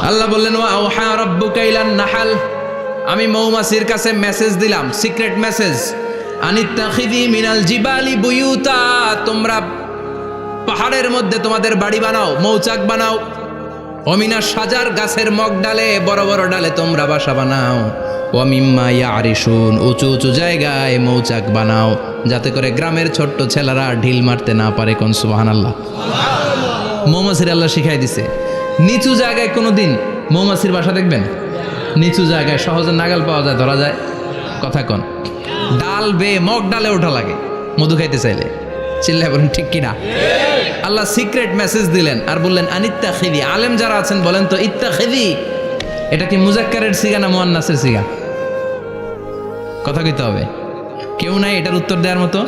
আল্লাহ বললেন ওয়া আওহা রাব্বুকা ইলান নাহাল, আমি মৌমাছির কাছে মেসেজ দিলাম, সিক্রেট মেসেজ, আনিত্তাখিযি মিনাল জিবালি বুয়ুতা, তোমরা পাহাড়ের মধ্যে তোমাদের বাড়ি বানাও, মৌচাক বানাও। অমিনা সাজার, গাছের মগ ডালে, বড় বড় ডালে তোমরা বাসা বানাও। ওয়া মিম্মা ইয়ারিশুন, উঁচু উঁচু জায়গায় মৌচাক বানাও, যাতে করে গ্রামের ছোট্ট ছেলেরা ঢিল মারতে না পারে। কোন সুবহানাল্লাহ। মৌমাছির আল্লাহ শিখাই দিছে। নিচু জায়গায় কোনোদিন মৌমাছির বাসা দেখবেন? নিচু জায়গায় সহজে নাগাল পাওয়া যায়, ধরা যায়। কথা কন, ডাল বেয়ে মগ ডালে ওঠা লাগে মধু খাইতে চাইলে। চিল্লায় বলেন ঠিক কিনা? আল্লাহ সিক্রেট মেসেজ দিলেন আর বললেন আনিত্তাখিযি। আলেম যারা আছেন বলেন তো, ইত্তাখিযি এটা কি মুজাক্কারের সিগা না মুয়ান্নাসের সিগা? কথা কইতে হবে। কেউ নাই এটার উত্তর দেওয়ার মতো?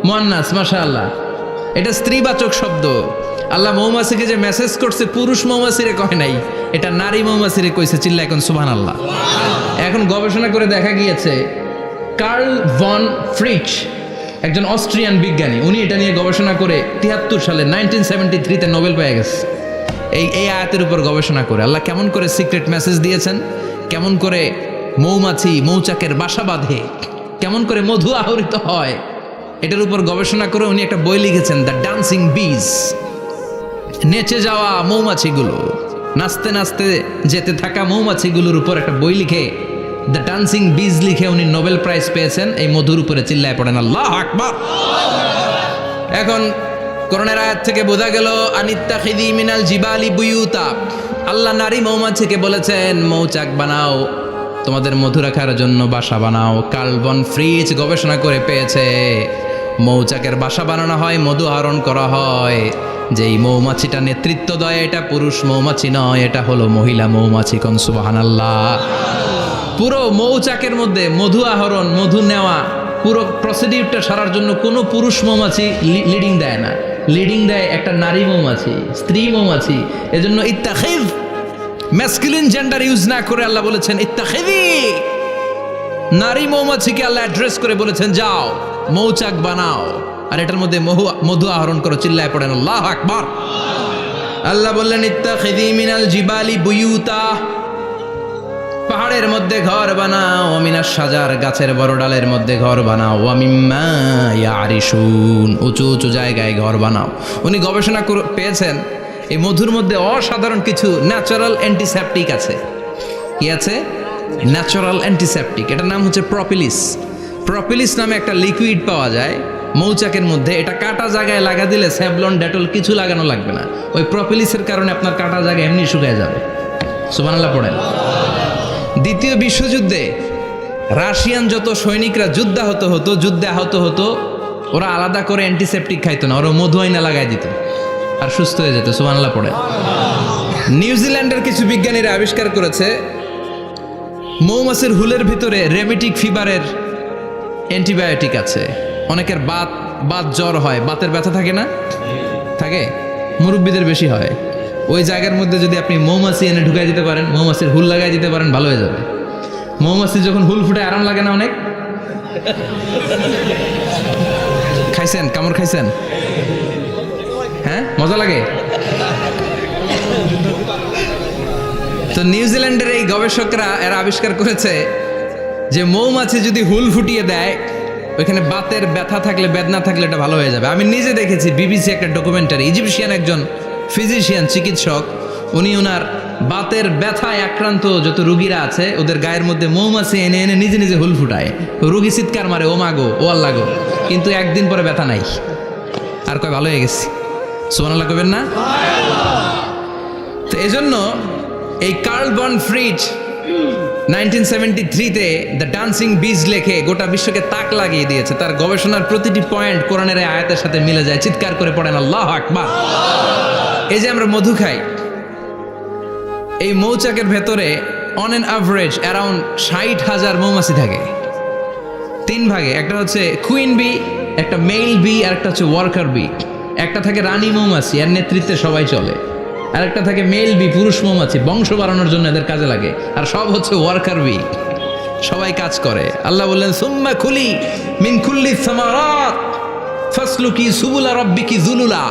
মুয়ান্নাস, মাশাআল্লাহ। এটা স্ত্রীবাচক শব্দ। আল্লাহ মৌমাছিকে যে মেসেজ করছে পুরুষ মৌমাছিরে কয় নাই, এটা নারী মৌমাছিরে কইছে। চিল্লা এখন সুবহানাল্লাহ। এখন গবেষণা করে দেখা গিয়েছে কার্ল ভন ফ্রিচ, একজন অস্ট্রিয়ান বিজ্ঞানী, উনি এটা নিয়ে গবেষণা করে 73 সালে 1973-তে নোবেল পেয়ে গেছে। এই আয়াতের উপর গবেষণা করে আল্লাহ কেমন করে সিক্রেট মেসেজ দিয়েছেন, কেমন করে মৌমাছি মৌচাকের বাসা বাঁধে, কেমন করে মধু আহরিত হয়, এটার উপর গবেষণা করে উনি একটা বই লিখেছেন, দ্য ডান্সিং বিজ। নেচে যাওয়া মৌমাছিগুলো, নাচতে নাচতে যেতে থাকা মৌমাছিগুলোর উপর একটা বই লিখে, দ্য ডান্সিং বিজ লিখে উনি নোবেল প্রাইজ পেয়েছেন এই মধুর উপরে। চিল্লায় পড়েন আল্লাহু আকবার। এখন কোরআনের আয়াত থেকে বোঝা গেল আনিত্তাখিযি মিনাল জিবালি বুয়ুতা, আল্লাহ নারী মৌমাছিকে বলেছেন মৌচাক বানাও, তোমাদের মধু রাখার জন্য বাসা বানাও। কার্ল ভন ফ্রিচ গবেষণা করে পেয়েছে মৌচাকের বাসা বানানো হয়, মধু আহরণ করা হয়। যেই মৌমাছিটা নেতৃত্ব দেয় এটা পুরুষ মৌমাছি নয়, এটা হলো মহিলা মৌমাছি। কোন সুবহানাল্লাহ। পুরো মৌচাকের মধ্যে মধু আহরণ, মধু নেওয়া, পুরো প্রসিডিউরটা সারার জন্য কোনো পুরুষ মৌমাছি লিডিং দেয় না, লিডিং দেয় একটা নারী মৌমাছি, স্ত্রী মৌমাছি। এজন্য ইত্তাখিয, ম্যাসকুলিন জেন্ডার ইউজ না করে আল্লাহ বলেছেন ইত্তাখিযি। নারী মৌমাছিকে আল্লাহ অ্যাড্রেস করে বলেছেন যাও মৌচাক বানাও আর এটার মধ্যে মধু আহরণ করো। চিল্লায় পড়েন আল্লাহু আকবার। আল্লাহ বললেন ইত্তাখিযি মিনাল জিবালি বুয়ুতা, পাহাড়ের মধ্যে ঘর বানাও, মিনাস সাজার, গাছের বড় ডালের মধ্যে ঘর বানাও, ওয়া মিম্মা ইয়ারিশুন, উঁচু উঁচু জায়গায় ঘর বানাও। উনি গবেষণা পেয়েছেন এই মধুর মধ্যে অসাধারণ কিছু ন্যাচারাল অ্যান্টিসেপটিক আছে। কি আছে? Natural antiseptic. এটার নাম হচ্ছে প্রপিলিস। প্রপিলিস নামে একটা লিকুইড পাওয়া যায় মৌচাকের মধ্যে। এটা কাটা জায়গায় লাগা দিলে স্যাভলন, ডেটল কিছু লাগানো লাগবে না। ওই প্রপিলিসের কারণে আপনার কাটা জায়গা এমনি শুকিয়ে যাবে। সুবহানাল্লাহ পড়েন। দ্বিতীয় বিশ্বযুদ্ধে রাশিয়ান যত সৈনিকরা যুদ্ধে আহত হতো, ওরা আলাদা করে অ্যান্টিসেপটিক খাইতো না, ওরা মধু আইনা লাগাই দিত আর সুস্থ হয়ে যেত। সুবহানাল্লাহ পড়ে। নিউজিল্যান্ডের কিছু বিজ্ঞানীরা আবিষ্কার করেছে মৌমাছির হুলের ভিতরে রেমেটিক ফিভারের অ্যান্টিবায়োটিক আছে। অনেকের বাত জ্বর হয়, বাতের ব্যথা থাকে না? থাকে, মুরব্বীদের বেশি হয়। ওই জায়গার মধ্যে যদি আপনি মৌমাছি এনে ঢুকাই দিতে পারেন, মৌমাছির হুল লাগাই দিতে পারেন, ভালো হয়ে যাবে। মৌমাছি যখন হুল ফুটে আরাম লাগে না অনেক? খাইছেন? কামড় খাইছেন? হ্যাঁ, মজা লাগে। তো নিউজিল্যান্ডের এই গবেষকরা এরা আবিষ্কার করেছে যে মৌমাছি যদি হুল ফুটিয়ে দেয়, ওইখানে বাতের ব্যথা থাকলে, বেদনা থাকলে এটা ভালো হয়ে যাবে। আমি নিজে দেখেছি, বিবিসি একটা ডকুমেন্টারি। ইজিপশিয়ান একজন ফিজিশিয়ান, চিকিৎসক, উনি ওনার বাতের ব্যথায় আক্রান্ত যত রুগীরা আছে ওদের গায়ের মধ্যে মৌমাছি এনে এনে নিজে নিজে হুল ফুটায়। রুগী চিৎকার মারে, ও মাগো, ও আল্লাহ গো, কিন্তু একদিন পরে ব্যথা নাই, আর কয় ভালো হয়ে গেছি। সুবহানাল্লাহ কইবেন না? তো এজন্য এই কার্ল ভন ফ্রিচ 1973-তে দ্য ডান্সিং বিজ লেখে গোটা বিশ্বকে তাক লাগিয়ে দিয়েছে। তার গবেষণার প্রতিটি পয়েন্ট কোরআনের আয়াতের সাথে মিলে যায়। চিৎকার করে পড়েন আল্লাহু আকবার। এই যে আমরা মধু খাই, এই মৌচাকের ভেতরে অন এন অ্যাভারেজ অ্যারাউন্ড 60,000 মৌমাছি থাকে। 3 ভাগে, একটা হচ্ছে কুইন বি, একটা মেল বি, আর একটা হচ্ছে ওয়ার্কার বি। একটা থাকে রানী মৌমাছি, এর নেতৃত্বে সবাই চলে। আর একটা থাকে মেল বি, পুরুষ মৌমাছি, বংশ বাড়ানোর জন্য এদের কাজে লাগে। আর সব হচ্ছে ওয়ার্কার বি, সবাই কাজ করে। আল্লাহ বললেন সুম্মা খুলি মিন কুল্লি সামারাত ফাসলুকি সুবুলা রাব্বিকি যুলুলা।